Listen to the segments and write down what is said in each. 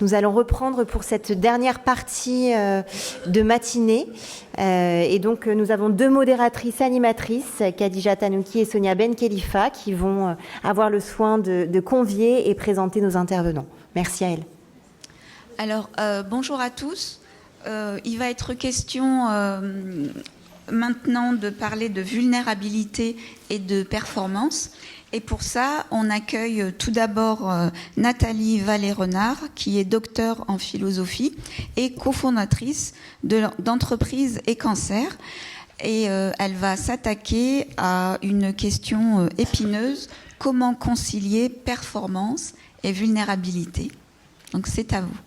Nous allons reprendre pour cette dernière partie de matinée. Et donc, nous avons deux modératrices animatrices, Khadija Tanouki et Sonia Ben Khelifa, qui vont avoir le soin de convier et présenter nos intervenants. Merci à elles. Alors, bonjour à tous. Il va être question maintenant de parler de vulnérabilité et de performance. Et pour ça, on accueille tout d'abord Nathalie Vallée-Renard, qui est docteure en philosophie et cofondatrice d'Entreprise et Cancer. Et elle va s'attaquer à une question épineuse, comment concilier performance et vulnérabilité. Donc c'est à vous.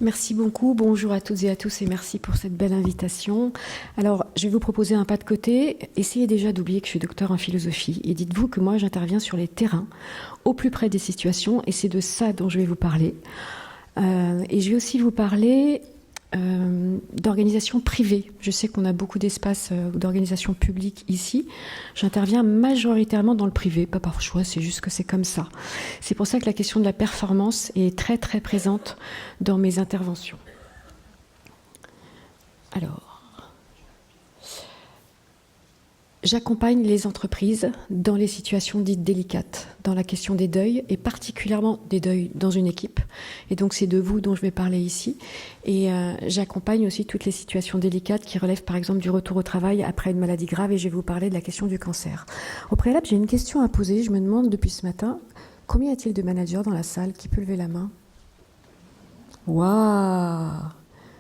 Merci beaucoup, bonjour à toutes et à tous et merci pour cette belle invitation. Alors, je vais vous proposer un pas de côté. Essayez déjà d'oublier que je suis docteur en philosophie et dites-vous que moi, j'interviens sur les terrains, au plus près des situations et c'est de ça dont je vais vous parler. Et je vais aussi vous parler d'organisations privées. Je sais qu'on a beaucoup d'espaces d'organisations publiques ici. J'interviens majoritairement dans le privé, pas par choix, c'est juste que c'est comme ça. C'est pour ça que la question de la performance est très très présente dans mes interventions. Alors, j'accompagne les entreprises dans les situations dites délicates, dans la question des deuils, et particulièrement des deuils dans une équipe. Et donc, c'est de vous dont je vais parler ici. Et j'accompagne aussi toutes les situations délicates qui relèvent, par exemple, du retour au travail après une maladie grave, et je vais vous parler de la question du cancer. Au préalable, j'ai une question à poser. Je me demande depuis ce matin, combien y a-t-il de managers dans la salle? Qui peut lever la main? Waouh!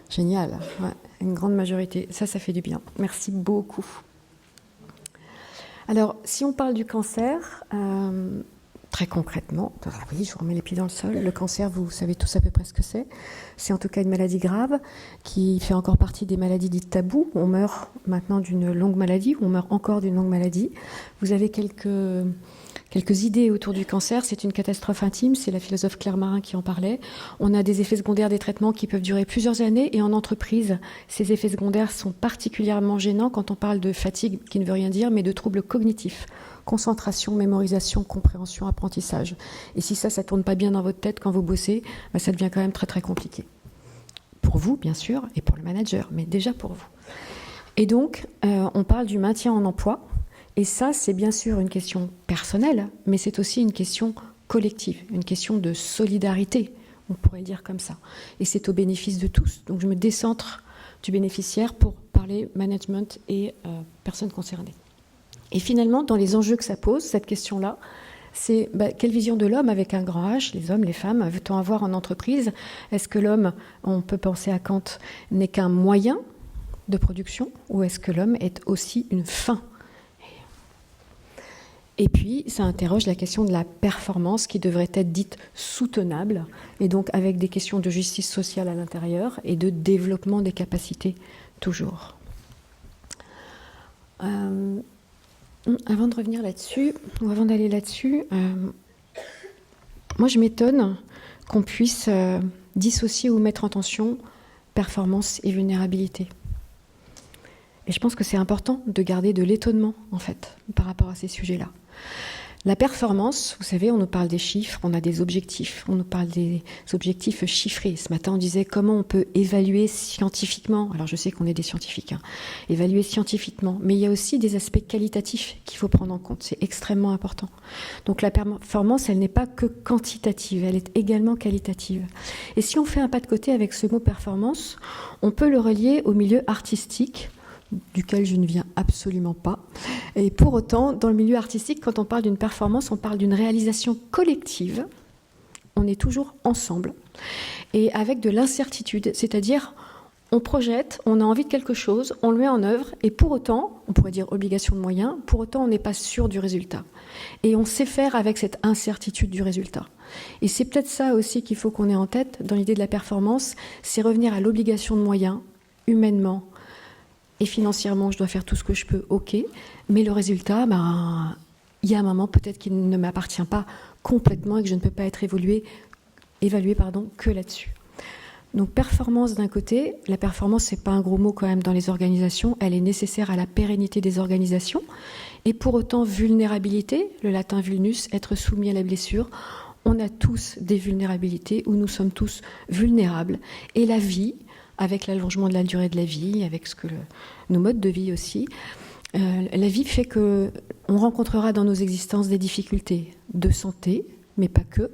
Génial. Ouais, une grande majorité. Ça fait du bien. Merci beaucoup. Alors, si on parle du cancer, très concrètement, oui, je vous remets les pieds dans le sol. Le cancer, vous savez tous à peu près ce que c'est. C'est en tout cas une maladie grave qui fait encore partie des maladies dites tabous. On meurt maintenant d'une longue maladie, on meurt encore d'une longue maladie. Vous avez quelques idées autour du cancer. C'est une catastrophe intime, c'est la philosophe Claire Marin qui en parlait. On a des effets secondaires des traitements qui peuvent durer plusieurs années et en entreprise, ces effets secondaires sont particulièrement gênants quand on parle de fatigue, qui ne veut rien dire, mais de troubles cognitifs. Concentration, mémorisation, compréhension, apprentissage. Et si ça tourne pas bien dans votre tête quand vous bossez, ça devient quand même très très compliqué. Pour vous, bien sûr, et pour le manager, mais déjà pour vous. Et donc, on parle du maintien en emploi. Et ça, c'est bien sûr une question personnelle, mais c'est aussi une question collective, une question de solidarité, on pourrait dire comme ça. Et c'est au bénéfice de tous. Donc je me décentre du bénéficiaire pour parler management et personnes concernées. Et finalement, dans les enjeux que ça pose, cette question-là, c'est quelle vision de l'homme avec un grand H, les hommes, les femmes, veut-on avoir en entreprise? Est-ce que l'homme, on peut penser à Kant, n'est qu'un moyen de production, ou est-ce que l'homme est aussi une fin? Et puis, ça interroge la question de la performance qui devrait être dite soutenable, et donc avec des questions de justice sociale à l'intérieur et de développement des capacités, toujours. Avant de revenir là-dessus, ou avant d'aller là-dessus, moi je m'étonne qu'on puisse dissocier ou mettre en tension performance et vulnérabilité. Et je pense que c'est important de garder de l'étonnement, en fait, par rapport à ces sujets-là. La performance, vous savez, on nous parle des chiffres, on a des objectifs, on nous parle des objectifs chiffrés. Ce matin, on disait comment on peut évaluer scientifiquement. Alors, je sais qu'on est des scientifiques, évaluer scientifiquement. Mais il y a aussi des aspects qualitatifs qu'il faut prendre en compte. C'est extrêmement important. Donc, la performance, elle n'est pas que quantitative, elle est également qualitative. Et si on fait un pas de côté avec ce mot performance, on peut le relier au milieu artistique, duquel je ne viens absolument pas. Et pour autant, dans le milieu artistique, quand on parle d'une performance, on parle d'une réalisation collective. On est toujours ensemble. Et avec de l'incertitude, c'est-à-dire on projette, on a envie de quelque chose, on le met en œuvre, et pour autant, on pourrait dire obligation de moyens, pour autant on n'est pas sûr du résultat. Et on sait faire avec cette incertitude du résultat. Et c'est peut-être ça aussi qu'il faut qu'on ait en tête dans l'idée de la performance, c'est revenir à l'obligation de moyens, humainement, et financièrement, je dois faire tout ce que je peux, ok. Mais le résultat, il y a un moment peut-être qu'il ne m'appartient pas complètement et que je ne peux pas être évaluée que là-dessus. Donc performance d'un côté, la performance, c'est pas un gros mot quand même dans les organisations, elle est nécessaire à la pérennité des organisations. Et pour autant, vulnérabilité, le latin vulnus, être soumis à la blessure, On a tous des vulnérabilités où nous sommes tous vulnérables. Et la vie, avec l'allongement de la durée de la vie, avec nos modes de vie aussi, la vie fait qu'on rencontrera dans nos existences des difficultés de santé, mais pas que.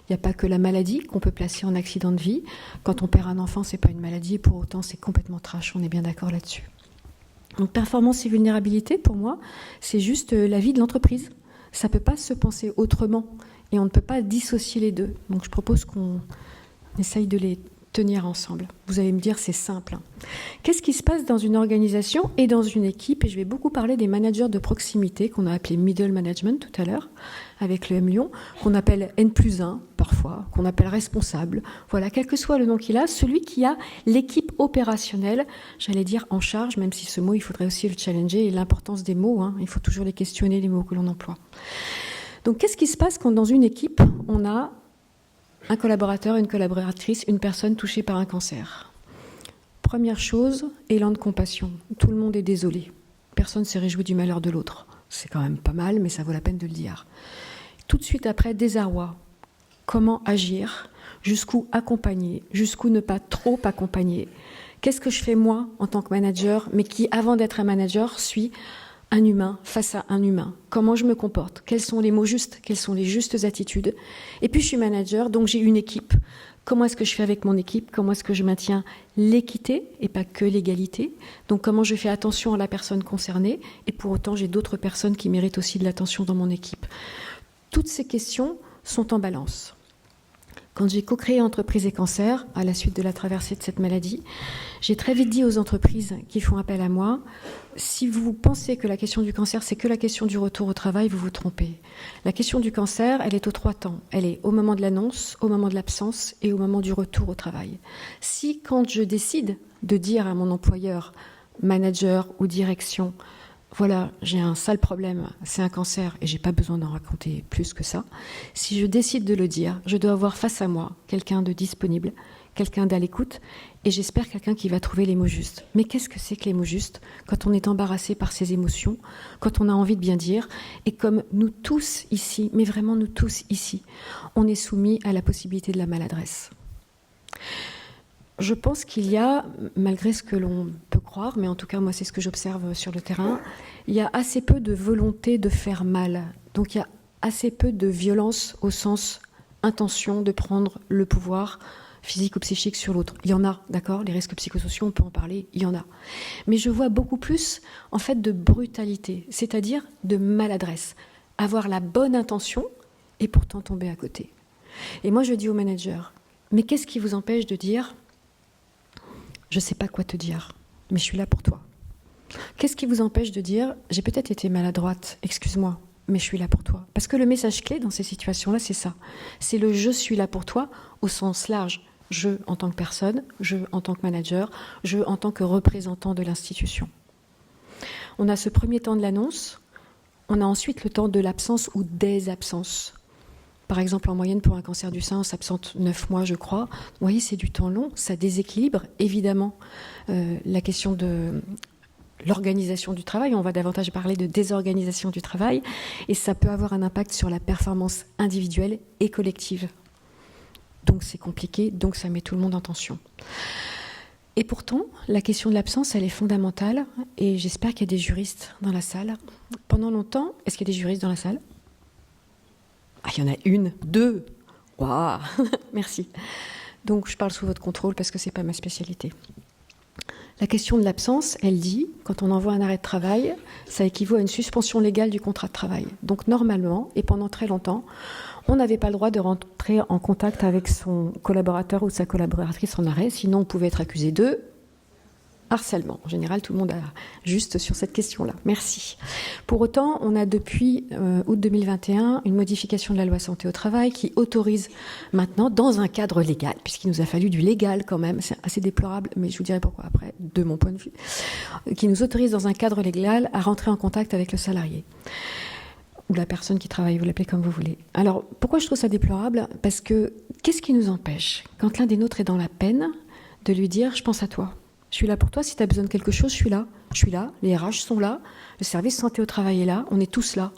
Il n'y a pas que la maladie qu'on peut placer en accident de vie. Quand on perd un enfant, ce n'est pas une maladie, et pour autant c'est complètement trash, on est bien d'accord là-dessus. Donc performance et vulnérabilité, pour moi, c'est juste la vie de l'entreprise. Ça ne peut pas se penser autrement, et on ne peut pas dissocier les deux. Donc je propose qu'on essaye de les tenir ensemble. Vous allez me dire, c'est simple. Qu'est-ce qui se passe dans une organisation et dans une équipe? Et je vais beaucoup parler des managers de proximité, qu'on a appelé middle management tout à l'heure, avec le M Lyon, qu'on appelle N+1 parfois, qu'on appelle responsable. Voilà, quel que soit le nom qu'il a, celui qui a l'équipe opérationnelle, j'allais dire en charge, même si ce mot, il faudrait aussi le challenger, et l'importance des mots, il faut toujours les questionner, les mots que l'on emploie. Donc qu'est-ce qui se passe quand dans une équipe, on a un collaborateur, une collaboratrice, une personne touchée par un cancer? Première chose, élan de compassion. Tout le monde est désolé. Personne ne s'est réjoui du malheur de l'autre. C'est quand même pas mal, mais ça vaut la peine de le dire. Tout de suite après, désarroi. Comment agir? Jusqu'où accompagner? Jusqu'où ne pas trop accompagner? Qu'est-ce que je fais moi en tant que manager, mais qui, avant d'être un manager, suis un humain face à un humain? Comment je me comporte? Quels sont les mots justes? Quelles sont les justes attitudes? Et puis je suis manager, donc j'ai une équipe. Comment est-ce que je fais avec mon équipe? Comment est-ce que je maintiens l'équité et pas que l'égalité? Donc comment je fais attention à la personne concernée? Et pour autant, j'ai d'autres personnes qui méritent aussi de l'attention dans mon équipe. Toutes ces questions sont en balance. Quand j'ai co-créé Entreprises et Cancer, à la suite de la traversée de cette maladie, j'ai très vite dit aux entreprises qui font appel à moi, si vous pensez que la question du cancer, c'est que la question du retour au travail, vous vous trompez. La question du cancer, elle est aux 3 temps. Elle est au moment de l'annonce, au moment de l'absence et au moment du retour au travail. Si, quand je décide de dire à mon employeur, manager ou direction, voilà, j'ai un sale problème, c'est un cancer et j'ai pas besoin d'en raconter plus que ça. Si je décide de le dire, je dois avoir face à moi quelqu'un de disponible, quelqu'un d'à l'écoute et j'espère quelqu'un qui va trouver les mots justes. Mais qu'est-ce que c'est que les mots justes quand on est embarrassé par ses émotions, quand on a envie de bien dire et comme nous tous ici, mais vraiment nous tous ici, on est soumis à la possibilité de la maladresse. Je pense qu'il y a, malgré ce que l'on peut croire, mais en tout cas moi c'est ce que j'observe sur le terrain, il y a assez peu de volonté de faire mal. Donc il y a assez peu de violence au sens intention de prendre le pouvoir physique ou psychique sur l'autre. Il y en a, d'accord, les risques psychosociaux, on peut en parler, il y en a. Mais je vois beaucoup plus en fait de brutalité, c'est-à-dire de maladresse. Avoir la bonne intention et pourtant tomber à côté. Et moi je dis aux managers, mais qu'est-ce qui vous empêche de dire je ne sais pas quoi te dire, mais je suis là pour toi. Qu'est-ce qui vous empêche de dire j'ai peut-être été maladroite, excuse-moi, mais je suis là pour toi? Parce que le message clé dans ces situations-là, c'est ça. C'est le je suis là pour toi au sens large. Je en tant que personne, je en tant que manager, je en tant que représentant de l'institution. On a ce premier temps de l'annonce, on a ensuite le temps de l'absence ou des absences. Par exemple, en moyenne, pour un cancer du sein, on s'absente 9 mois, je crois. Vous voyez, c'est du temps long, ça déséquilibre évidemment la question de l'organisation du travail. On va davantage parler de désorganisation du travail et ça peut avoir un impact sur la performance individuelle et collective. Donc c'est compliqué, donc ça met tout le monde en tension. Et pourtant, la question de l'absence, elle est fondamentale et j'espère qu'il y a des juristes dans la salle. Pendant longtemps, est-ce qu'il y a des juristes dans la salle ? Ah, il y en a 1, 2. Waouh, merci. Donc, je parle sous votre contrôle parce que ce n'est pas ma spécialité. La question de l'absence, elle dit, quand on envoie un arrêt de travail, ça équivaut à une suspension légale du contrat de travail. Donc, normalement, et pendant très longtemps, on n'avait pas le droit de rentrer en contact avec son collaborateur ou sa collaboratrice en arrêt, sinon on pouvait être accusé de harcèlement. En général, tout le monde a juste sur cette question-là. Merci. Pour autant, on a depuis août 2021 une modification de la loi santé au travail qui autorise maintenant, dans un cadre légal, puisqu'il nous a fallu du légal quand même, c'est assez déplorable, mais je vous dirai pourquoi après, de mon point de vue, qui nous autorise dans un cadre légal à rentrer en contact avec le salarié ou la personne qui travaille, vous l'appelez comme vous voulez. Alors, pourquoi je trouve ça déplorable ? Parce que qu'est-ce qui nous empêche, quand l'un des nôtres est dans la peine, de lui dire « je pense à toi ». Je suis là pour toi, si tu as besoin de quelque chose, je suis là, les RH sont là, le service santé au travail est là, on est tous là.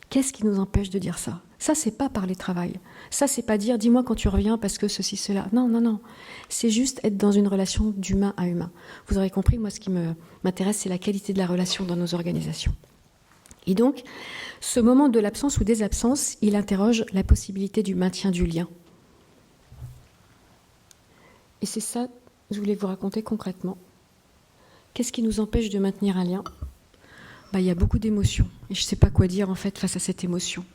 Qu'est-ce qui nous empêche de dire ça ? Ça, c'est pas parler travail. Ça, c'est pas dire, dis-moi quand tu reviens parce que ceci, cela. Non, non, non. C'est juste être dans une relation d'humain à humain. Vous aurez compris, moi, ce qui m'intéresse, c'est la qualité de la relation dans nos organisations. Et donc, ce moment de l'absence ou des absences, il interroge la possibilité du maintien du lien. Et c'est ça, je voulais vous raconter concrètement. Qu'est-ce qui nous empêche de maintenir un lien ? Il y a beaucoup d'émotions. Et je ne sais pas quoi dire, en fait, face à cette émotion.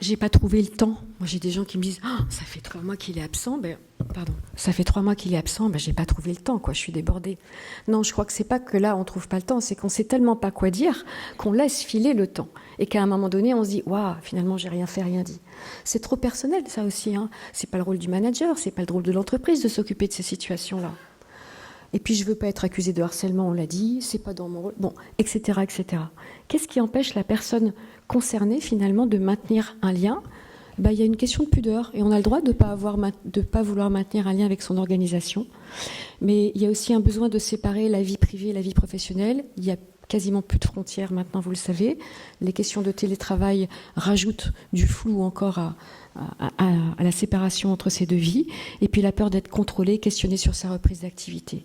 J'ai pas trouvé le temps. Moi, j'ai des gens qui me disent « ça fait 3 mois qu'il est absent. » Ça fait 3 mois qu'il est absent, j'ai pas trouvé le temps, quoi. Je suis débordée. Non, je crois que c'est pas que là, on trouve pas le temps, c'est qu'on sait tellement pas quoi dire qu'on laisse filer le temps. Et qu'à un moment donné, on se dit « waouh, finalement, j'ai rien fait, rien dit. » C'est trop personnel, ça aussi. C'est pas le rôle du manager, c'est pas le rôle de l'entreprise de s'occuper de ces situations-là. Et puis, je veux pas être accusée de harcèlement, on l'a dit, c'est pas dans mon rôle, etc., etc. Qu'est-ce qui empêche la personne concernée, finalement, de maintenir un lien ? Il y a une question de pudeur, et on a le droit de pas vouloir maintenir un lien avec son organisation. Mais il y a aussi un besoin de séparer la vie privée et la vie professionnelle. Il y a quasiment plus de frontières maintenant, vous le savez. Les questions de télétravail rajoutent du flou encore à la séparation entre ces deux vies. Et puis la peur d'être contrôlé, questionné sur sa reprise d'activité.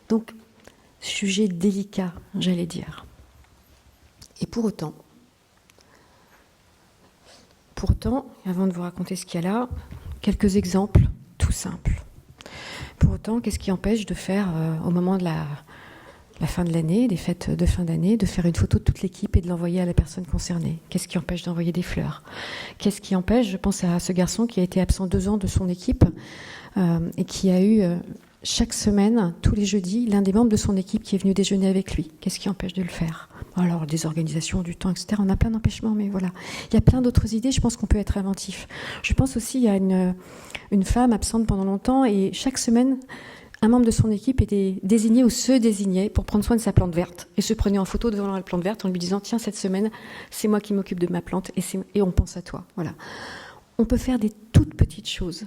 Donc, sujet délicat, j'allais dire. Et pour autant, avant de vous raconter ce qu'il y a là, quelques exemples tout simples. Pour autant, qu'est-ce qui empêche de faire, au moment de la fin de l'année, des fêtes de fin d'année, de faire une photo de toute l'équipe et de l'envoyer à la personne concernée ? Qu'est-ce qui empêche d'envoyer des fleurs ? Qu'est-ce qui empêche, je pense à ce garçon qui a été absent 2 ans de son équipe et qui a eu chaque semaine, tous les jeudis, l'un des membres de son équipe qui est venu déjeuner avec lui. Qu'est-ce qui empêche de le faire ? Alors, des organisations, du temps, etc. On a plein d'empêchements, mais voilà. Il y a plein d'autres idées, je pense qu'on peut être inventif. Je pense aussi il y a une femme absente pendant longtemps et chaque semaine, un membre de son équipe était désigné ou se désignait pour prendre soin de sa plante verte et se prenait en photo devant la plante verte en lui disant « Tiens, cette semaine, c'est moi qui m'occupe de ma plante et on pense à toi. » Voilà. On peut faire des toutes petites choses,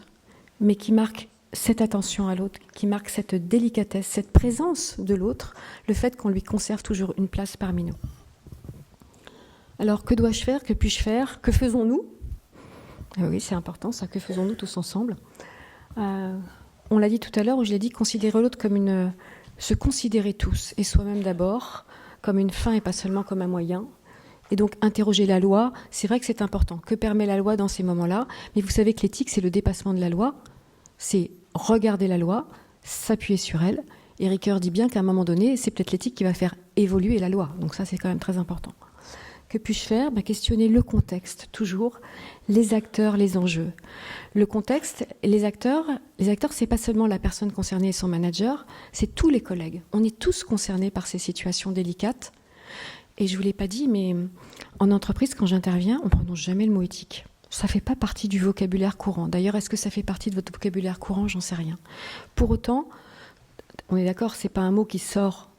mais qui marquent cette attention à l'autre, qui marque cette délicatesse, cette présence de l'autre, le fait qu'on lui conserve toujours une place parmi nous. Alors, que dois-je faire ? Que puis-je faire ? Que faisons-nous ? Oui, c'est important, ça. Que faisons-nous tous ensemble ? On l'a dit tout à l'heure, ou je l'ai dit, considérer l'autre comme se considérer tous, et soi-même d'abord, comme une fin et pas seulement comme un moyen. Et donc, interroger la loi, c'est vrai que c'est important. Que permet la loi dans ces moments-là ? Mais vous savez que l'éthique, c'est le dépassement de la loi. C'est regarder la loi, s'appuyer sur elle. Et Ricoeur dit bien qu'à un moment donné, c'est peut-être l'éthique qui va faire évoluer la loi. Donc ça, c'est quand même très important. Que puis-je faire ? Questionner le contexte, toujours, les acteurs, les enjeux. Le contexte, les acteurs, c'est pas seulement la personne concernée et son manager, c'est tous les collègues. On est tous concernés par ces situations délicates. Et je vous l'ai pas dit, mais en entreprise, quand j'interviens, on ne prononce jamais le mot éthique. Ça ne fait pas partie du vocabulaire courant. D'ailleurs, est-ce que ça fait partie de votre vocabulaire courant ? J'en sais rien. Pour autant, on est d'accord, ce n'est pas un mot qui sort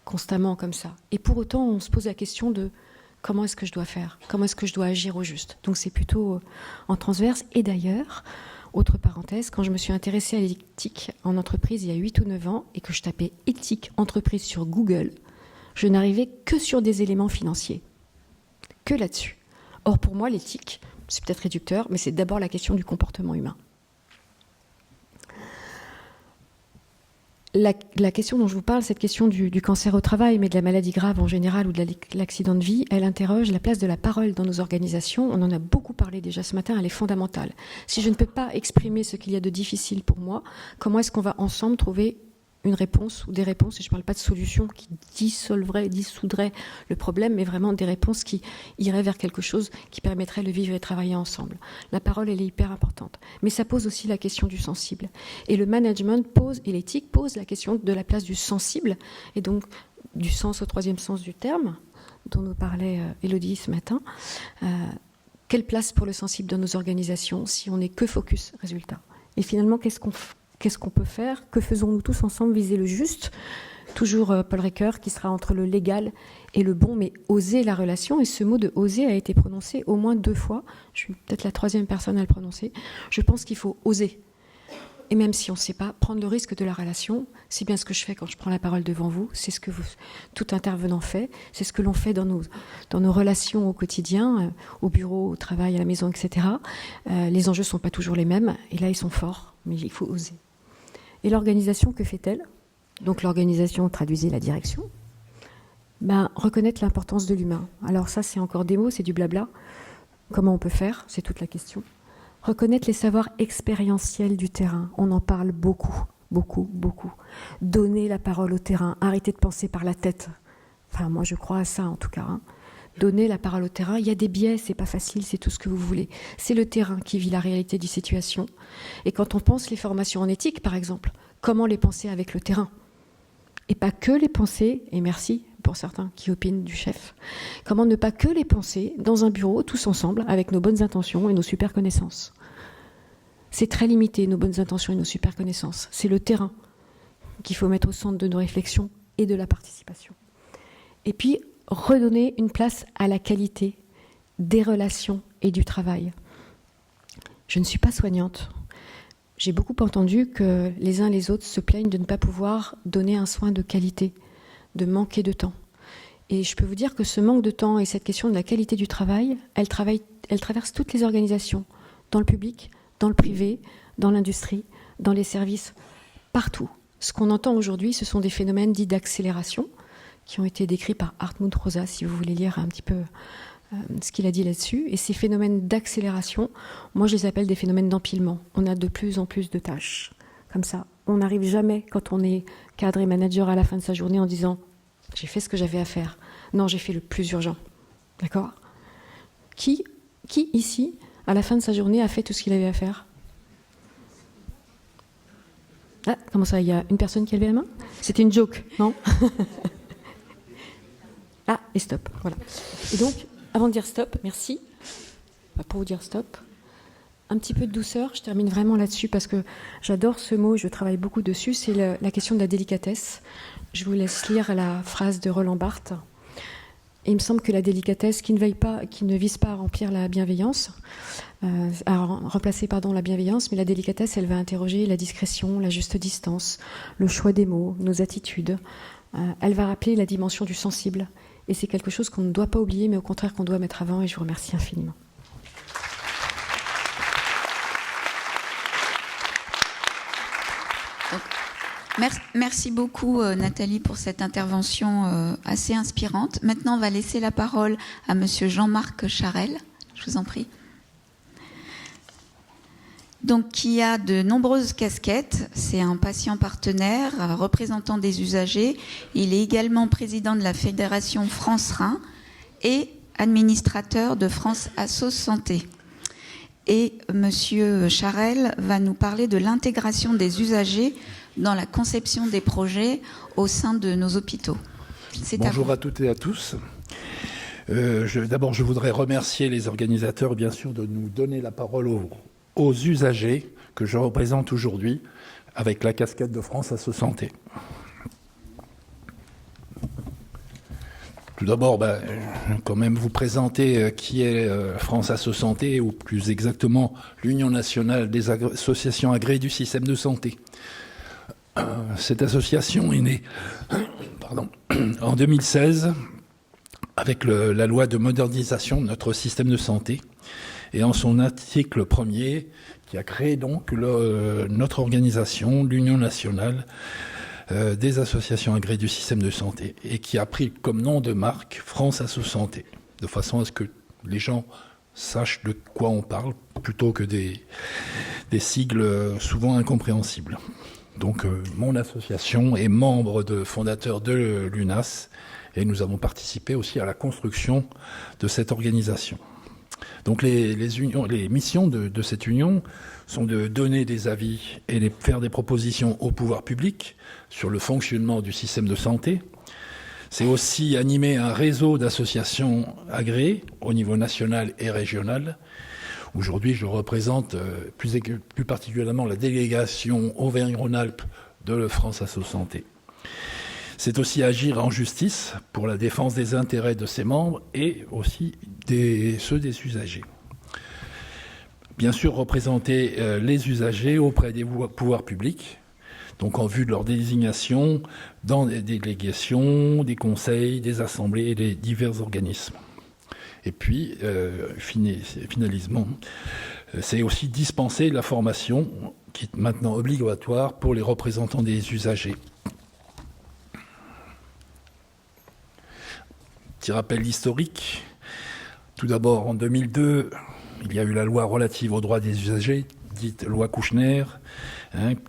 constamment comme ça. Et pour autant, on se pose la question de comment est-ce que je dois faire ? Comment est-ce que je dois agir au juste ? Donc c'est plutôt en transverse. Et d'ailleurs, autre parenthèse, quand je me suis intéressée à l'éthique en entreprise il y a 8 ou 9 ans et que je tapais éthique entreprise sur Google, je n'arrivais que sur des éléments financiers. Que là-dessus. Or, pour moi, l'éthique, c'est peut-être réducteur, mais c'est d'abord la question du comportement humain. La question dont je vous parle, cette question du cancer au travail, mais de la maladie grave en général ou de l'accident de vie, elle interroge la place de la parole dans nos organisations. On en a beaucoup parlé déjà ce matin, elle est fondamentale. Si je ne peux pas exprimer ce qu'il y a de difficile pour moi, comment est-ce qu'on va ensemble trouver une réponse ou des réponses, et je ne parle pas de solutions qui dissoudraient le problème, mais vraiment des réponses qui iraient vers quelque chose qui permettrait de vivre et travailler ensemble. La parole, elle est hyper importante. Mais ça pose aussi la question du sensible. Et le management pose, et l'éthique pose la question de la place du sensible, et donc du sens au 3e sens du terme, dont nous parlait Élodie ce matin. Quelle place pour le sensible dans nos organisations si on n'est que focus résultat ? Et finalement, qu'est-ce qu'on peut faire ? Que faisons-nous tous ensemble ? Viser le juste. Toujours Paul Ricoeur qui sera entre le légal et le bon, mais oser la relation. Et ce mot de oser a été prononcé au moins 2 fois. Je suis peut-être la 3e personne à le prononcer. Je pense qu'il faut oser. et même si on ne sait pas, prendre le risque de la relation. C'est bien ce que je fais quand je prends la parole devant vous, c'est ce que tout intervenant fait, c'est ce que l'on fait dans nos relations au quotidien, au bureau, au travail, à la maison, etc. Les enjeux ne sont pas toujours les mêmes, et là ils sont forts, mais il faut oser. Et l'organisation, que fait-elle? Donc l'organisation, traduisez la direction. Reconnaître l'importance de l'humain. Alors ça, c'est encore des mots, c'est du blabla. Comment on peut faire? C'est toute la question. Reconnaître les savoirs expérientiels du terrain. On en parle beaucoup, beaucoup, beaucoup. Donner la parole au terrain. Arrêter de penser par la tête. Enfin, moi, je crois à ça, en tout cas. Donner la parole au terrain. Il y a des biais, c'est pas facile, c'est tout ce que vous voulez. C'est le terrain qui vit la réalité des situations. Et quand on pense les formations en éthique, par exemple, comment les penser avec le terrain? Et pas que les penser, et merci pour certains qui opinent du chef, comment ne pas que les penser dans un bureau, tous ensemble, avec nos bonnes intentions et nos super connaissances. C'est très limité, nos bonnes intentions et nos super connaissances. C'est le terrain qu'il faut mettre au centre de nos réflexions et de la participation. Et puis, redonner une place à la qualité des relations et du travail. Je ne suis pas soignante. J'ai beaucoup entendu que les uns les autres se plaignent de ne pas pouvoir donner un soin de qualité, de manquer de temps. Et je peux vous dire que ce manque de temps et cette question de la qualité du travail, elle traverse toutes les organisations, dans le public, dans le privé, dans l'industrie, dans les services, partout. Ce qu'on entend aujourd'hui, ce sont des phénomènes dits d'accélération, qui ont été décrits par Hartmut Rosa, si vous voulez lire un petit peu ce qu'il a dit là-dessus. Et ces phénomènes d'accélération, moi je les appelle des phénomènes d'empilement. On a de plus en plus de tâches, comme ça. On n'arrive jamais, quand on est cadre et manager à la fin de sa journée, en disant « j'ai fait ce que j'avais à faire ». Non, j'ai fait le plus urgent. D'accord ? Qui ici, à la fin de sa journée, a fait tout ce qu'il avait à faire ? Ah, comment ça, il y a une personne qui a levé la main ? C'était une joke, non ? Ah, et stop, voilà. Et donc, avant de dire stop, merci, pour vous dire stop, un petit peu de douceur, je termine vraiment là-dessus parce que j'adore ce mot, je travaille beaucoup dessus, c'est la question de la délicatesse. Je vous laisse lire la phrase de Roland Barthes. Et il me semble que la délicatesse qui ne vise pas à remplir la bienveillance, à remplacer la bienveillance, mais la délicatesse, elle va interroger la discrétion, la juste distance, le choix des mots, nos attitudes. Elle va rappeler la dimension du sensible. Et c'est quelque chose qu'on ne doit pas oublier, mais au contraire qu'on doit mettre avant, et je vous remercie infiniment. Donc, merci beaucoup Nathalie pour cette intervention assez inspirante. Maintenant, on va laisser la parole à monsieur Jean-Marc Charel. Je vous en prie. Donc, qui a de nombreuses casquettes. C'est un patient partenaire, représentant des usagers. Il est également président de la Fédération France-Rhin et administrateur de France Assos Santé. Et monsieur Charel va nous parler de l'intégration des usagers dans la conception des projets au sein de nos hôpitaux. Bonjour à toutes et à tous. D'abord, je voudrais remercier les organisateurs, bien sûr, de nous donner la parole aux usagers que je représente aujourd'hui avec la casquette de France Assos Santé. Tout d'abord, quand même vous présenter qui est France Assos Santé, ou plus exactement l'Union nationale des associations agréées du système de santé. Cette association est née en 2016 avec la loi de modernisation de notre système de santé. Et en son article 1er, qui a créé donc notre organisation, l'Union nationale des associations agréées du système de santé, et qui a pris comme nom de marque France Assos Santé, de façon à ce que les gens sachent de quoi on parle, plutôt que des sigles souvent incompréhensibles. Donc mon association est membre fondateur de l'UNAS, et nous avons participé aussi à la construction de cette organisation. Donc les missions de cette union sont de donner des avis et de faire des propositions au pouvoir public sur le fonctionnement du système de santé. C'est aussi animer un réseau d'associations agréées au niveau national et régional. Aujourd'hui, je représente plus particulièrement la délégation Auvergne-Rhône-Alpes de France Assos Santé. C'est aussi agir en justice pour la défense des intérêts de ses membres et aussi ceux des usagers. Bien sûr, représenter les usagers auprès des pouvoirs publics, donc en vue de leur désignation dans des délégations, des conseils, des assemblées et des divers organismes. Et puis, finalement, c'est aussi dispenser la formation qui est maintenant obligatoire pour les représentants des usagers. Petit rappel historique. Tout d'abord, en 2002, il y a eu la loi relative aux droits des usagers, dite loi Kouchner,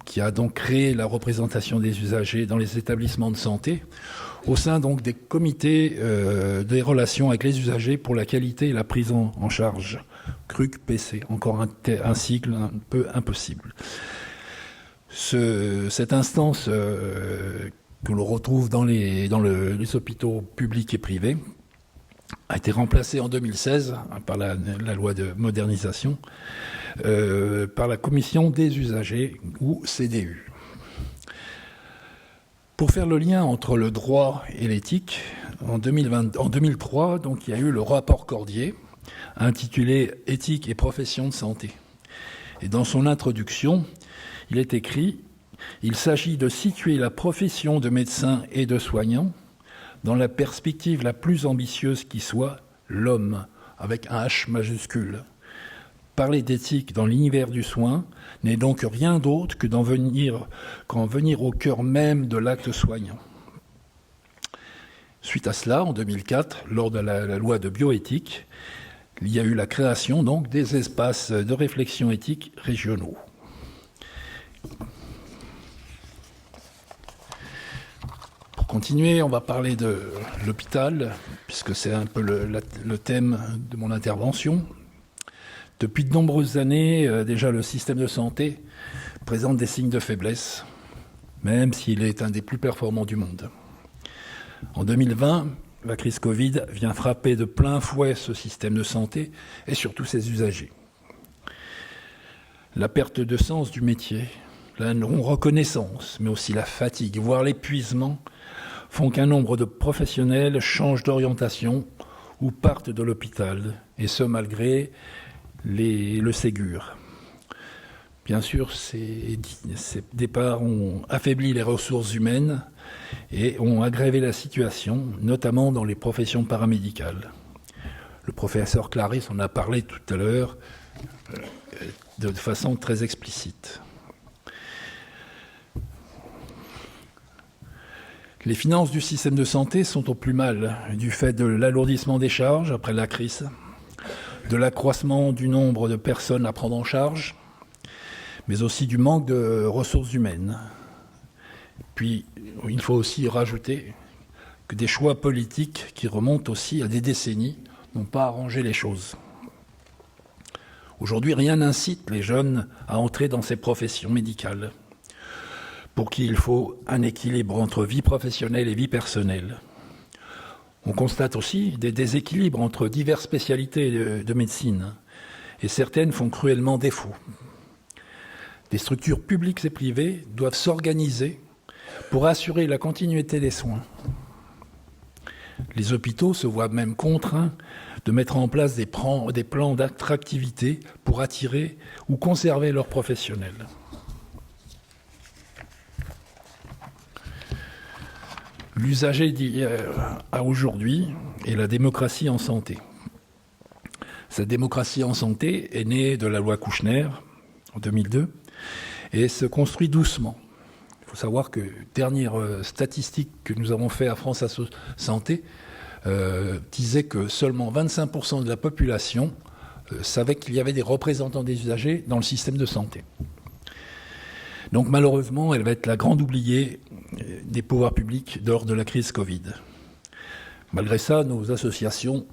qui a donc créé la représentation des usagers dans les établissements de santé, au sein donc des comités des relations avec les usagers pour la qualité et la prise en charge, CRUC-PC, encore un cycle un peu impossible. Cette instance que l'on retrouve dans les hôpitaux publics et privés a été remplacée en 2016 par la loi de modernisation par la commission des usagers, ou CDU. Pour faire le lien entre le droit et l'éthique, en 2003, donc, il y a eu le rapport Cordier, intitulé « Éthique et profession de santé ». Et dans son introduction, il est écrit « Il s'agit de situer la profession de médecin et de soignant dans la perspective la plus ambitieuse qui soit, l'homme, avec un H majuscule. Parler d'éthique dans l'univers du soin n'est donc rien d'autre que qu'en venir au cœur même de l'acte soignant. » Suite à cela, en 2004, lors de la loi de bioéthique, il y a eu la création donc des espaces de réflexion éthique régionaux. Pour continuer, on va parler de l'hôpital, puisque c'est un peu le thème de mon intervention. Depuis de nombreuses années, déjà, le système de santé présente des signes de faiblesse, même s'il est un des plus performants du monde. En 2020, la crise Covid vient frapper de plein fouet ce système de santé et surtout ses usagers. La perte de sens du métier, la non-reconnaissance, mais aussi la fatigue, voire l'épuisement, font qu'un nombre de professionnels changent d'orientation ou partent de l'hôpital, et ce malgré le Ségur. Bien sûr, ces départs ont affaibli les ressources humaines et ont aggravé la situation, notamment dans les professions paramédicales. Le professeur Clarisse en a parlé tout à l'heure de façon très explicite. Les finances du système de santé sont au plus mal du fait de l'alourdissement des charges après la crise, de l'accroissement du nombre de personnes à prendre en charge, mais aussi du manque de ressources humaines. Puis, il faut aussi rajouter que des choix politiques qui remontent aussi à des décennies n'ont pas arrangé les choses. Aujourd'hui, rien n'incite les jeunes à entrer dans ces professions médicales, pour qui il faut un équilibre entre vie professionnelle et vie personnelle. On constate aussi des déséquilibres entre diverses spécialités de médecine, et certaines font cruellement défaut. Des structures publiques et privées doivent s'organiser pour assurer la continuité des soins. Les hôpitaux se voient même contraints de mettre en place des plans d'attractivité pour attirer ou conserver leurs professionnels. L'usager d'hier à aujourd'hui est la démocratie en santé. Cette démocratie en santé est née de la loi Kouchner en 2002 et se construit doucement. Il faut savoir que dernière statistique que nous avons fait à France Santé disait que seulement 25% de la population savait qu'il y avait des représentants des usagers dans le système de santé. Donc malheureusement, elle va être la grande oubliée des pouvoirs publics lors de la crise Covid. Malgré ça, nos associations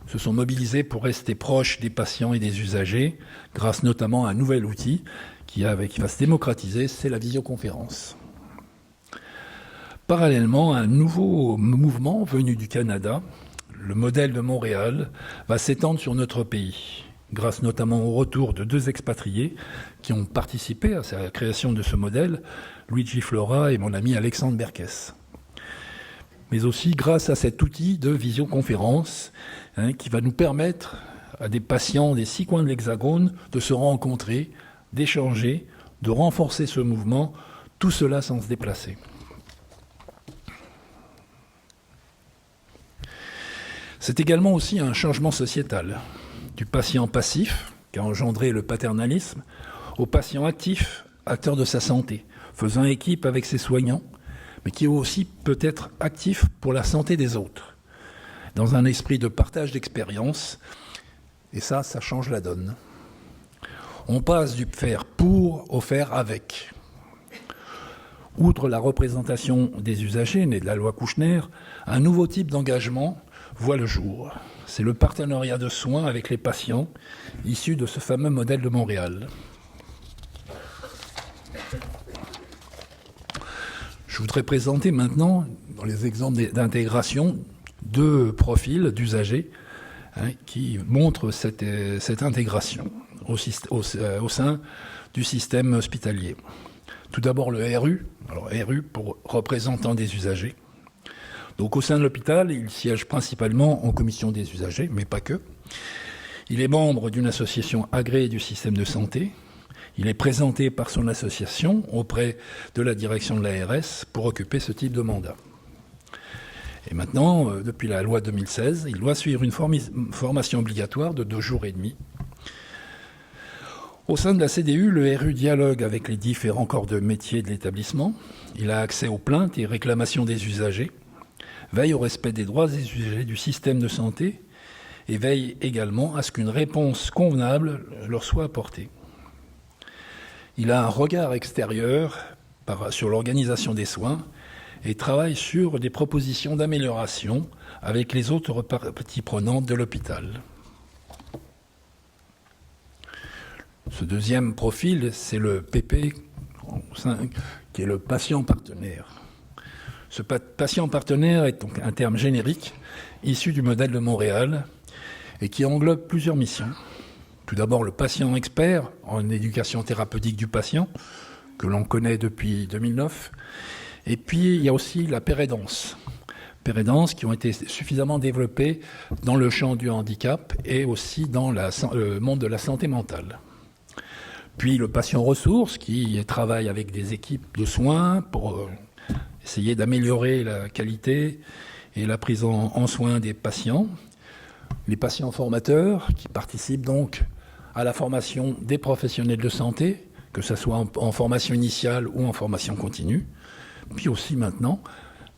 se sont mobilisées pour rester proches des patients et des usagers, grâce notamment à un nouvel outil qui va se démocratiser, c'est la visioconférence. Parallèlement, un nouveau mouvement venu du Canada, le modèle de Montréal, va s'étendre sur notre pays, grâce notamment au retour de 2 expatriés qui ont participé à la création de ce modèle, Luigi Flora et mon ami Alexandre Berkes. Mais aussi grâce à cet outil de visioconférence qui va nous permettre à des patients des 6 coins de l'Hexagone de se rencontrer, d'échanger, de renforcer ce mouvement, tout cela sans se déplacer. C'est également aussi un changement sociétal, du patient passif, qui a engendré le paternalisme, au patient actif, acteur de sa santé, faisant équipe avec ses soignants, mais qui aussi peut être actif pour la santé des autres, dans un esprit de partage d'expérience, et ça change la donne. On passe du faire pour au faire avec. Outre la représentation des usagers, née de la loi Kouchner, un nouveau type d'engagement voit le jour. C'est le partenariat de soins avec les patients, issu de ce fameux modèle de Montréal. Je voudrais présenter maintenant, dans les exemples d'intégration, 2 profils d'usagers qui montrent cette intégration au sein du système hospitalier. Tout d'abord le RU, alors RU pour représentant des usagers. Donc au sein de l'hôpital, il siège principalement en commission des usagers, mais pas que. Il est membre d'une association agréée du système de santé. Il est présenté par son association auprès de la direction de l'ARS pour occuper ce type de mandat. Et maintenant, depuis la loi 2016, il doit suivre une formation obligatoire de 2 jours et demi. Au sein de la CDU, le RU dialogue avec les différents corps de métier de l'établissement. Il a accès aux plaintes et réclamations des usagers, veille au respect des droits des usagers du système de santé et veille également à ce qu'une réponse convenable leur soit apportée. Il a un regard extérieur sur l'organisation des soins et travaille sur des propositions d'amélioration avec les autres parties prenantes de l'hôpital. Ce deuxième profil, c'est le PP, qui est le patient partenaire. Ce patient partenaire est donc un terme générique issu du modèle de Montréal et qui englobe plusieurs missions. Tout d'abord, le patient expert en éducation thérapeutique du patient, que l'on connaît depuis 2009. Et puis, il y a aussi la pérédance. Pérédance qui ont été suffisamment développées dans le champ du handicap et aussi dans le monde de la santé mentale. Puis le patient ressource qui travaille avec des équipes de soins pour essayer d'améliorer la qualité et la prise en soin des patients. Les patients formateurs qui participent donc à la formation des professionnels de santé, que ce soit en formation initiale ou en formation continue. Puis aussi maintenant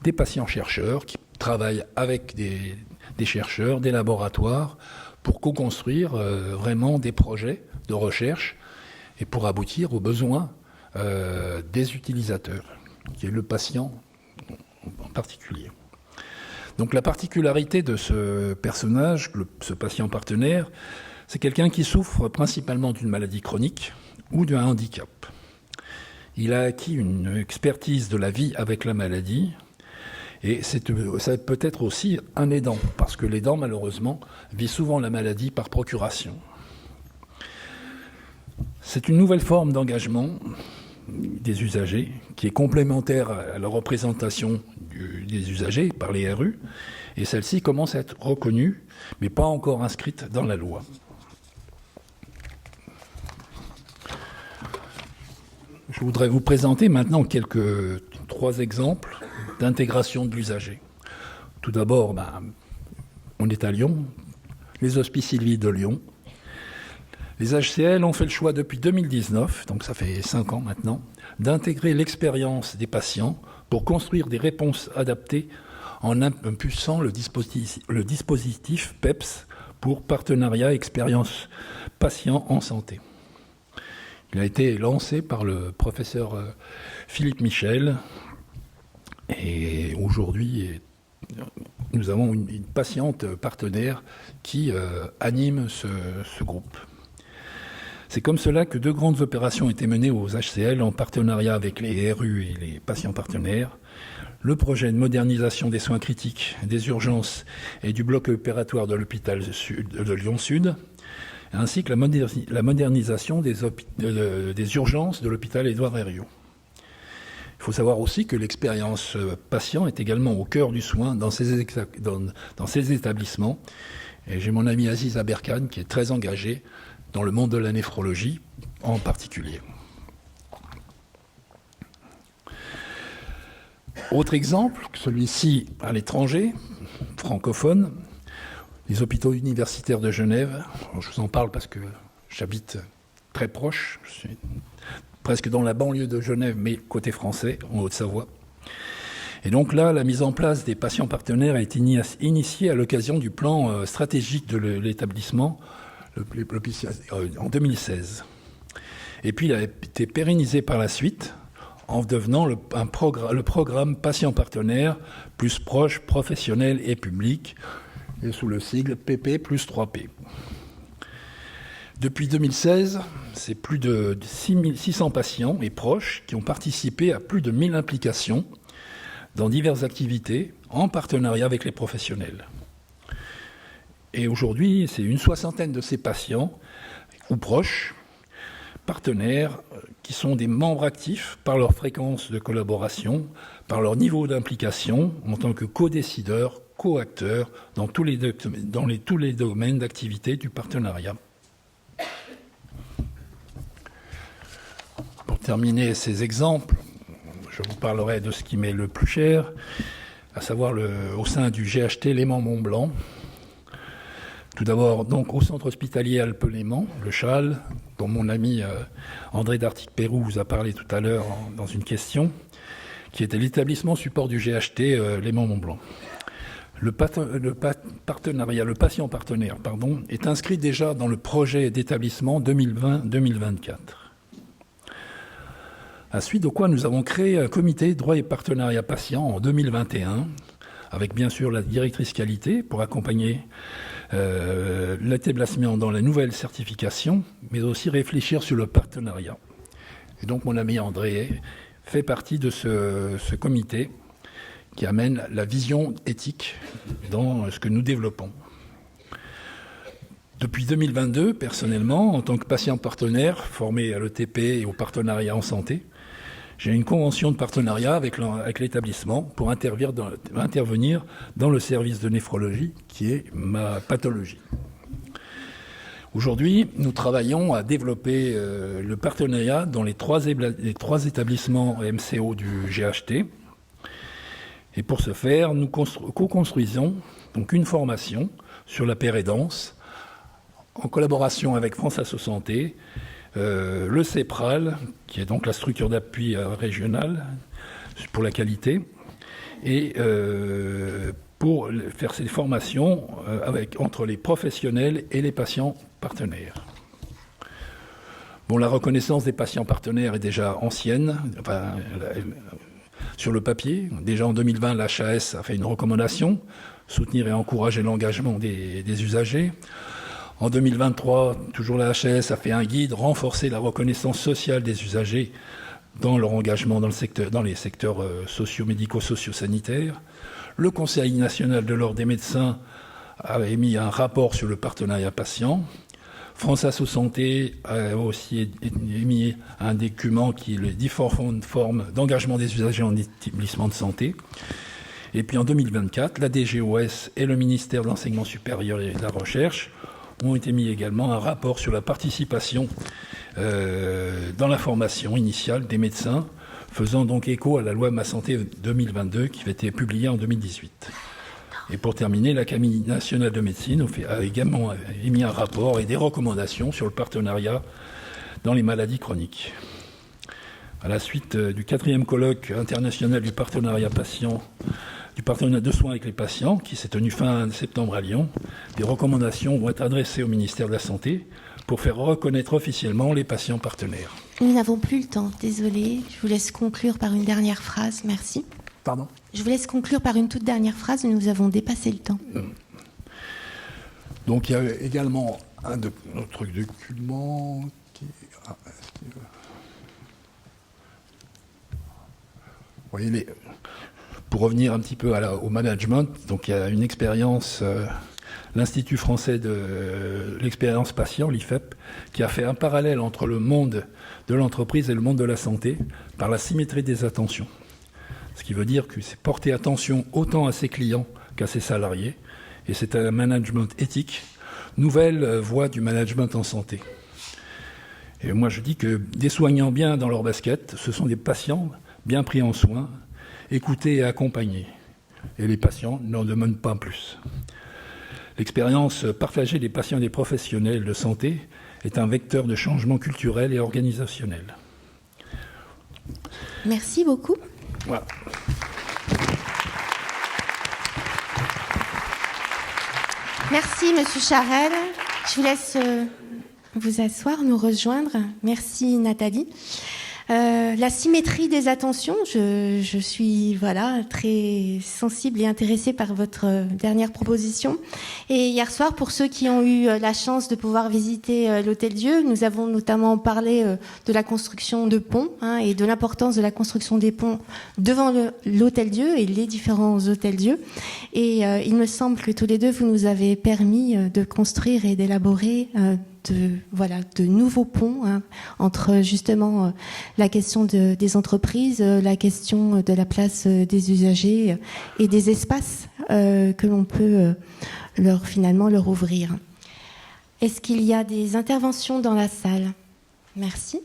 des patients chercheurs qui travaillent avec des chercheurs, des laboratoires pour co-construire vraiment des projets de recherche et pour aboutir aux besoins des utilisateurs, qui est le patient en particulier. Donc la particularité de ce personnage, ce patient partenaire, c'est quelqu'un qui souffre principalement d'une maladie chronique ou d'un handicap. Il a acquis une expertise de la vie avec la maladie et ça peut être aussi un aidant, parce que l'aidant, malheureusement, vit souvent la maladie par procuration. C'est une nouvelle forme d'engagement des usagers qui est complémentaire à la représentation des usagers par les RU, et celle-ci commence à être reconnue, mais pas encore inscrite dans la loi. Je voudrais vous présenter maintenant 3 exemples d'intégration de l'usager. Tout d'abord, on est à Lyon, les Hospices Sylvie de Lyon. Les HCL ont fait le choix depuis 2019, donc ça fait 5 ans maintenant, d'intégrer l'expérience des patients pour construire des réponses adaptées en impulsant le dispositif PEPS pour Partenariat Expérience Patient en Santé. Il a été lancé par le professeur Philippe Michel et aujourd'hui, nous avons une patiente partenaire qui anime ce groupe. C'est comme cela que 2 grandes opérations ont été menées aux HCL en partenariat avec les RU et les patients partenaires. Le projet de modernisation des soins critiques, des urgences et du bloc opératoire de l'hôpital de Lyon-Sud, ainsi que la modernisation des urgences de l'hôpital Édouard Herriot. Il faut savoir aussi que l'expérience patient est également au cœur du soin dans ces établissements. Et j'ai mon ami Aziz Aberkan qui est très engagé dans le monde de la néphrologie en particulier. Autre exemple, celui-ci à l'étranger, francophone, les hôpitaux universitaires de Genève. Je vous en parle parce que j'habite très proche, je suis presque dans la banlieue de Genève, mais côté français, en Haute-Savoie. Et donc là, la mise en place des patients partenaires a été initiée à l'occasion du plan stratégique de l'établissement en 2016. Et puis il a été pérennisé par la suite en devenant le programme patient partenaire plus proche, professionnel et public, et sous le sigle PP plus 3P. Depuis 2016, c'est plus de 600 patients et proches qui ont participé à plus de 1000 implications dans diverses activités en partenariat avec les professionnels. Et aujourd'hui, c'est une soixantaine de ces patients ou proches, partenaires, qui sont des membres actifs par leur fréquence de collaboration, par leur niveau d'implication en tant que co-décideurs, co-acteurs dans tous les domaines d'activité du partenariat. Pour terminer ces exemples, je vous parlerai de ce qui m'est le plus cher, à savoir au sein du GHT Léman-Mont-Blanc. Tout d'abord, donc, au centre hospitalier Alpes-Léman, le CHAL, dont mon ami André Dartic-Pérou vous a parlé tout à l'heure dans une question, qui était l'établissement support du GHT Léman-Mont-Blanc. Le patient partenaire, est inscrit déjà dans le projet d'établissement 2020-2024. À suite de quoi nous avons créé un comité droit et partenariat patient en 2021, avec bien sûr la directrice qualité pour accompagner l'établissement dans la nouvelle certification, mais aussi réfléchir sur le partenariat. Et donc mon ami André fait partie de ce comité qui amène la vision éthique dans ce que nous développons. Depuis 2022, personnellement, en tant que patient partenaire formé à l'ETP et au partenariat en santé, j'ai une convention de partenariat avec l'établissement pour intervenir dans le service de néphrologie qui est ma pathologie. Aujourd'hui, nous travaillons à développer le partenariat dans les trois établissements MCO du GHT. Et pour ce faire, nous co-construisons donc une formation sur la pérédance en collaboration avec France Asso Santé, le CEPRAL, qui est donc la structure d'appui régionale pour la qualité, et pour faire ces formations entre les professionnels et les patients partenaires. Bon, la reconnaissance des patients partenaires est déjà ancienne, sur le papier. Déjà en 2020, l'HAS a fait une recommandation, soutenir et encourager l'engagement des usagers. En 2023, toujours la HAS a fait un guide, renforcer la reconnaissance sociale des usagers dans leur engagement dans les secteurs socio-médicaux, socio-sanitaires. Le Conseil national de l'ordre des médecins a émis un rapport sur le partenariat patient. France Asso Santé a aussi émis un document qui est les différentes formes d'engagement des usagers en établissement de santé. Et puis en 2024, la DGOS et le ministère de l'Enseignement supérieur et de la Recherche ont émis également un rapport sur la participation dans la formation initiale des médecins, faisant donc écho à la loi Ma Santé 2022 qui a été publiée en 2018. Et pour terminer, l'Académie nationale de médecine a également émis un rapport et des recommandations sur le partenariat dans les maladies chroniques. À la suite du 4e colloque international du partenariat patient, du partenariat de soins avec les patients, qui s'est tenu fin septembre à Lyon, des recommandations vont être adressées au ministère de la Santé pour faire reconnaître officiellement les patients partenaires. Nous n'avons plus le temps, désolé. Je vous laisse conclure par une dernière phrase, merci. Pardon ? Je vous laisse conclure par une toute dernière phrase, nous avons dépassé le temps. Donc il y a également un de notre document qui... Vous voyez, pour revenir un petit peu au management, donc il y a une expérience, l'Institut français de l'expérience patient, l'IFEP, qui a fait un parallèle entre le monde de l'entreprise et le monde de la santé par la symétrie des attentions. Ce qui veut dire que c'est porter attention autant à ses clients qu'à ses salariés Et c'est un management éthique, nouvelle voie du management en santé. Et moi, je dis que des soignants bien dans leur basket, ce sont des patients bien pris en soin, écoutés et accompagnés. Et les patients n'en demandent pas plus. L'expérience partagée des patients et des professionnels de santé est un vecteur de changement culturel et organisationnel. Merci beaucoup. Voilà. Merci, Monsieur Charel. Je vous laisse vous asseoir, nous rejoindre. Merci, Nathalie. La symétrie des attentions, je suis très sensible et intéressée par votre dernière proposition. Et hier soir, pour ceux qui ont eu la chance de pouvoir visiter l'Hôtel-Dieu, nous avons notamment parlé de la construction de ponts et de l'importance de la construction des ponts devant l'Hôtel-Dieu et les différents Hôtels-Dieu. Et il me semble que tous les deux, vous nous avez permis de construire et d'élaborer de nouveaux ponts entre justement la question des entreprises, la question de la place des usagers et des espaces que l'on peut leur ouvrir. Est-ce qu'il y a des interventions dans la salle? Merci.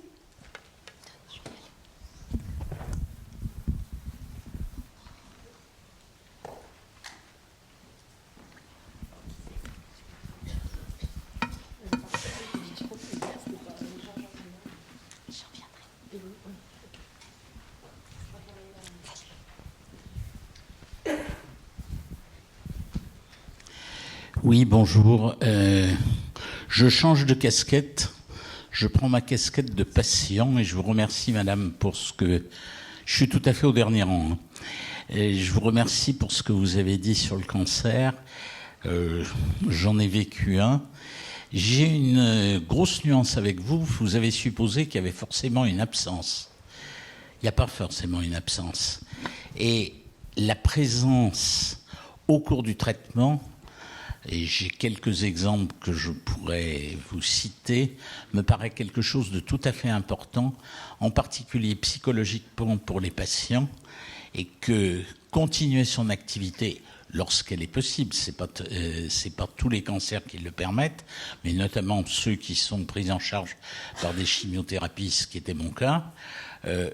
Oui, bonjour. Je change de casquette. Je prends ma casquette de patient et je vous remercie, madame, pour ce que... Je suis tout à fait au dernier rang. Et je vous remercie pour ce que vous avez dit sur le cancer. J'en ai vécu un. J'ai une grosse nuance avec vous. Vous avez supposé qu'il y avait forcément une absence. Il n'y a pas forcément une absence. Et la présence au cours du traitement... et j'ai quelques exemples que je pourrais vous citer, me paraît quelque chose de tout à fait important, en particulier psychologiquement pour les patients, et que continuer son activité lorsqu'elle est possible, c'est pas tous les cancers qui le permettent, mais notamment ceux qui sont pris en charge par des chimiothérapies, ce qui était mon cas,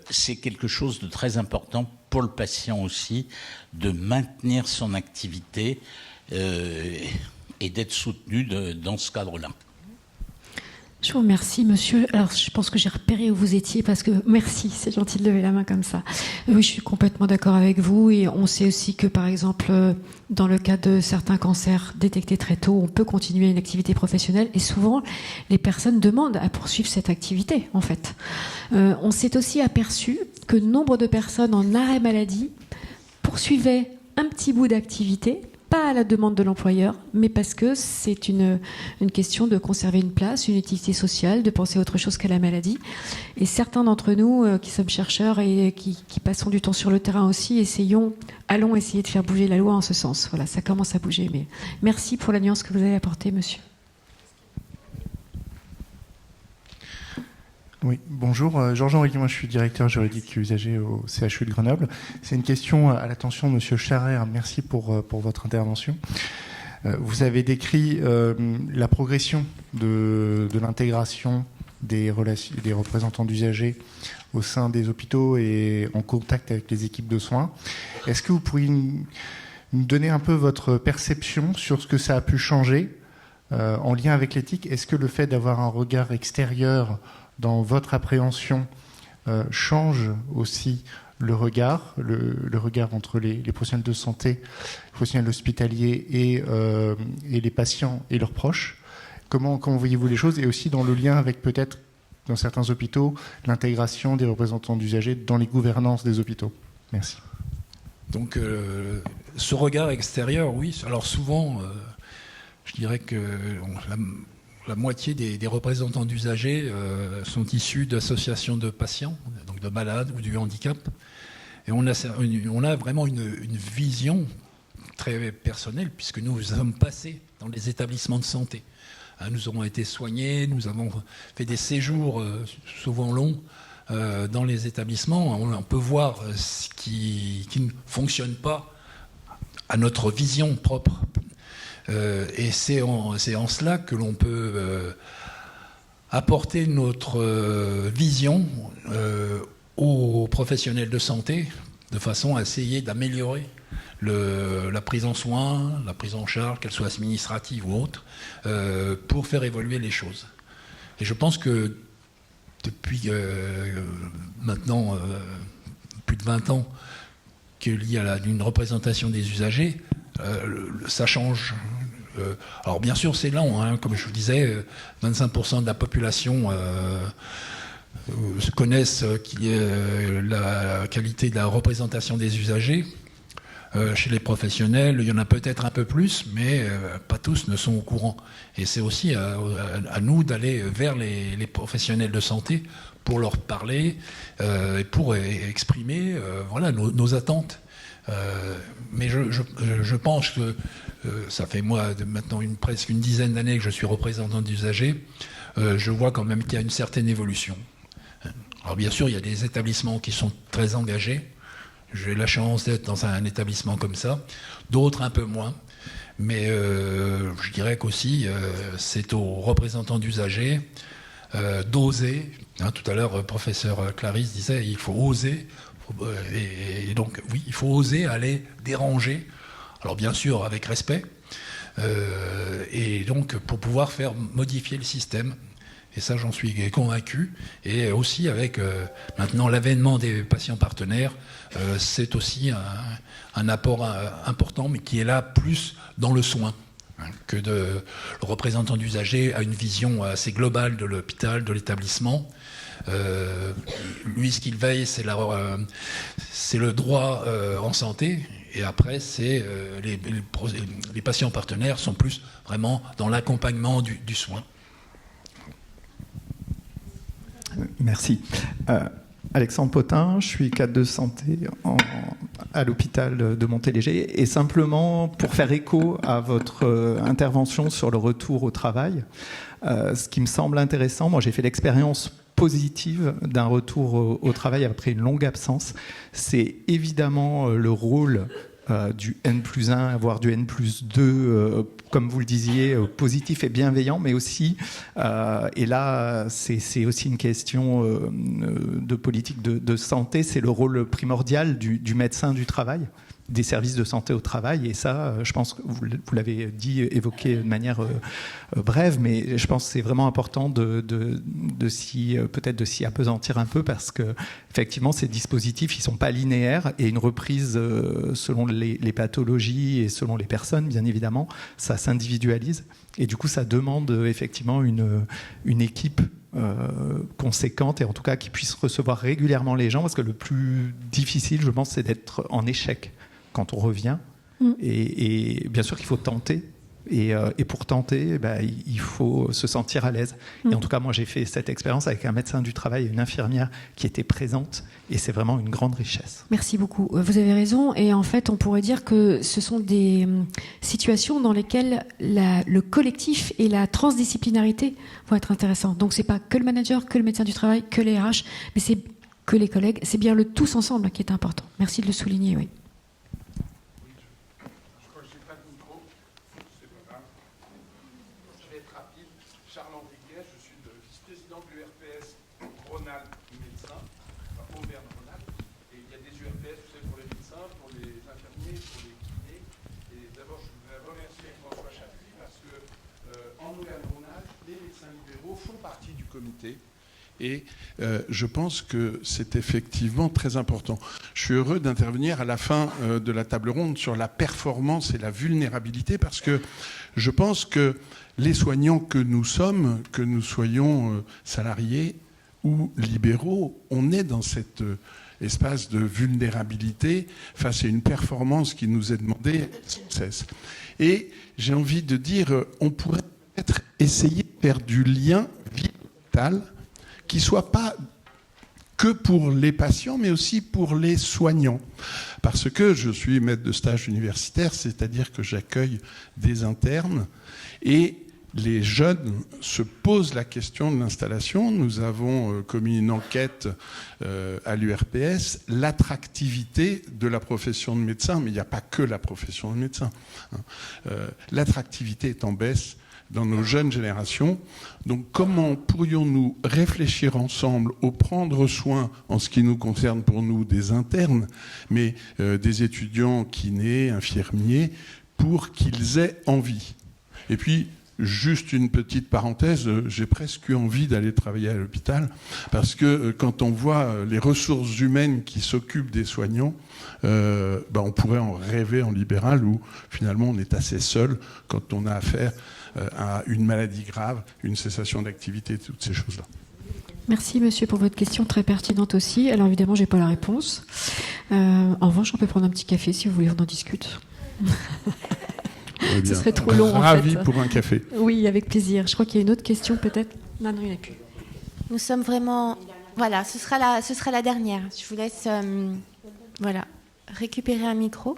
c'est quelque chose de très important pour le patient aussi, de maintenir son activité, et d'être soutenu dans ce cadre-là. Je vous remercie, monsieur. Alors, je pense que j'ai repéré où vous étiez parce que, merci, c'est gentil de lever la main comme ça. Oui, je suis complètement d'accord avec vous et on sait aussi que, par exemple, dans le cas de certains cancers détectés très tôt, on peut continuer une activité professionnelle et souvent, les personnes demandent à poursuivre cette activité, en fait. On s'est aussi aperçu que nombre de personnes en arrêt maladie poursuivaient un petit bout d'activité, pas à la demande de l'employeur, mais parce que c'est une question de conserver une place, une utilité sociale, de penser à autre chose qu'à la maladie. Et certains d'entre nous qui sommes chercheurs et qui passons du temps sur le terrain aussi, allons essayer de faire bouger la loi en ce sens. Voilà, ça commence à bouger. Mais merci pour la nuance que vous avez apportée, monsieur. Oui, bonjour. Georges-Henri, moi je suis directeur juridique usager au CHU de Grenoble. C'est une question à l'attention de monsieur Charret. Merci pour votre intervention. Vous avez décrit la progression de l'intégration des représentants d'usagers au sein des hôpitaux et en contact avec les équipes de soins. Est-ce que vous pourriez nous donner un peu votre perception sur ce que ça a pu changer en lien avec l'éthique? Est-ce que le fait d'avoir un regard extérieur dans votre appréhension change aussi le regard entre les professionnels de santé, les professionnels hospitaliers et les patients et leurs proches? Comment voyez-vous les choses? Et aussi dans le lien avec peut-être, dans certains hôpitaux, l'intégration des représentants d'usagers dans les gouvernances des hôpitaux. Merci. Donc ce regard extérieur, oui. Alors souvent, je dirais que la moitié des représentants d'usagers sont issus d'associations de patients, donc de malades ou du handicap. Et on a vraiment une vision très personnelle, puisque nous sommes passés dans les établissements de santé. Nous avons été soignés, nous avons fait des séjours souvent longs dans les établissements. On peut voir ce qui ne fonctionne pas à notre vision propre. Et c'est en cela que l'on peut apporter notre vision aux professionnels de santé, de façon à essayer d'améliorer la prise en soins, la prise en charge, qu'elle soit administrative ou autre, pour faire évoluer les choses. Et je pense que depuis maintenant plus de 20 ans qu'il y a une représentation des usagers, ça change. Alors bien sûr c'est lent, hein, comme je vous disais, 25% de la population connaissent la qualité de la représentation des usagers. Chez les professionnels, il y en a peut-être un peu plus, mais pas tous ne sont au courant. Et c'est aussi à nous d'aller vers les professionnels de santé pour leur parler et pour exprimer voilà, nos attentes. Mais je pense que ça fait moi maintenant presque une dizaine d'années que je suis représentant d'usagers. Je vois quand même qu'il y a une certaine évolution. Alors bien sûr, il y a des établissements qui sont très engagés. J'ai la chance d'être dans un établissement comme ça, d'autres un peu moins. Mais je dirais qu'aussi, c'est aux représentants d'usagers d'oser. Hein, tout à l'heure, professeur Clarisse disait il faut oser. Et donc, oui, il faut oser aller déranger. Alors bien sûr, avec respect. Et donc, pour pouvoir faire modifier le système. Et ça, j'en suis convaincu. Et aussi avec maintenant l'avènement des patients partenaires, c'est aussi un apport important, mais qui est là plus dans le soin. Que le représentant d'usager a une vision assez globale de l'hôpital, de l'établissement. Lui, ce qu'il veille, c'est le droit en santé. Et après, les patients partenaires sont plus vraiment dans l'accompagnement du soin. Merci. Alexandre Potin, je suis cadre de santé à l'hôpital de Montéléger. Et simplement, pour faire écho à votre intervention sur le retour au travail, ce qui me semble intéressant, moi j'ai fait l'expérience positive d'un retour au travail après une longue absence, c'est évidemment le rôle du N+1, voire du N+2, comme vous le disiez, positif et bienveillant, mais aussi, et là c'est aussi une question de politique de santé, c'est le rôle primordial du médecin du travail, des services de santé au travail, et ça, je pense que vous l'avez dit, évoqué de manière brève, mais je pense que c'est vraiment important peut-être de s'y appesantir un peu, parce que effectivement, ces dispositifs, ils sont pas linéaires, et une reprise selon les pathologies et selon les personnes, bien évidemment, ça s'individualise, et du coup, ça demande effectivement une équipe conséquente, et en tout cas qui puisse recevoir régulièrement les gens, parce que le plus difficile, je pense, c'est d'être en échec quand on revient. Et bien sûr qu'il faut tenter. Et pour tenter, il faut se sentir à l'aise. Et en tout cas, moi, j'ai fait cette expérience avec un médecin du travail et une infirmière qui étaient présentes. Et c'est vraiment une grande richesse. Merci beaucoup. Vous avez raison. Et en fait, on pourrait dire que ce sont des situations dans lesquelles le collectif et la transdisciplinarité vont être intéressants. Donc, c'est pas que le manager, que le médecin du travail, que les RH, mais c'est que les collègues. C'est bien le tous ensemble qui est important. Merci de le souligner, oui. Et je pense que c'est effectivement très important. Je suis heureux d'intervenir à la fin de la table ronde sur la performance et la vulnérabilité, parce que je pense que les soignants que nous sommes, que nous soyons salariés ou libéraux, on est dans cet espace de vulnérabilité face à une performance qui nous est demandée sans cesse. Et j'ai envie de dire, on pourrait peut-être essayer de faire du lien vital qui ne soit pas que pour les patients, mais aussi pour les soignants. Parce que je suis maître de stage universitaire, c'est-à-dire que j'accueille des internes, et les jeunes se posent la question de l'installation. Nous avons commis une enquête à l'URPS, l'attractivité de la profession de médecin, mais il n'y a pas que la profession de médecin. L'attractivité est en baisse dans nos jeunes générations. Donc comment pourrions-nous réfléchir ensemble au prendre soin, en ce qui nous concerne pour nous, des internes, mais des étudiants kinés, infirmiers, pour qu'ils aient envie. Et puis, juste une petite parenthèse, j'ai presque eu envie d'aller travailler à l'hôpital, parce que quand on voit les ressources humaines qui s'occupent des soignants, on pourrait en rêver en libéral, où finalement on est assez seul quand on a affaire à une maladie grave, une cessation d'activité, toutes ces choses-là. Merci monsieur pour votre question très pertinente aussi. Alors évidemment, j'ai pas la réponse. En revanche, on peut prendre un petit café si vous voulez, on en discute. Ce serait trop long. Ravi en fait. pour un café. Oui, avec plaisir. Je crois qu'il y a une autre question peut-être. Non, il n'y en a plus. Nous sommes vraiment... Voilà, ce sera la dernière. Je vous laisse récupérer un micro.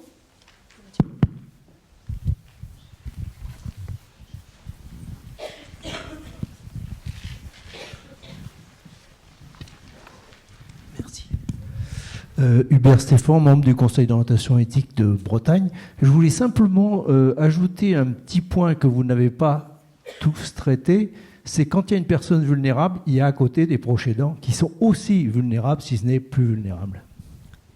Merci. Hubert Stéphane, membre du Conseil d'orientation éthique de Bretagne. Je voulais simplement ajouter un petit point que vous n'avez pas tous traité, c'est quand il y a une personne vulnérable, il y a à côté des proches aidants qui sont aussi vulnérables, si ce n'est plus vulnérables.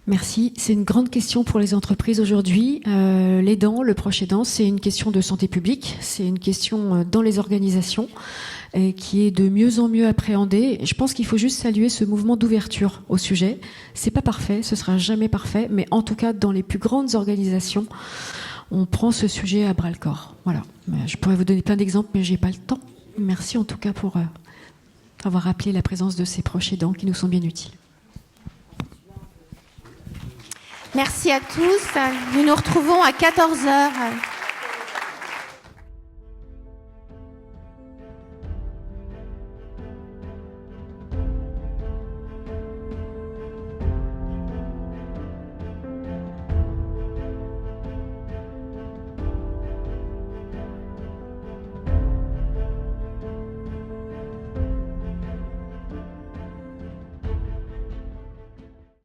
Merci. C'est une grande question pour les entreprises aujourd'hui. L'aidant, le proche aidant, c'est une question de santé publique, c'est une question dans les organisations qui est de mieux en mieux appréhendée. Je pense qu'il faut juste saluer ce mouvement d'ouverture au sujet. C'est pas parfait, ce sera jamais parfait, mais en tout cas, dans les plus grandes organisations, on prend ce sujet à bras-le-corps. Voilà. Je pourrais vous donner plein d'exemples, mais j'ai pas le temps. Merci en tout cas pour avoir rappelé la présence de ces proches aidants qui nous sont bien utiles. Merci à tous. Nous nous retrouvons à 14h.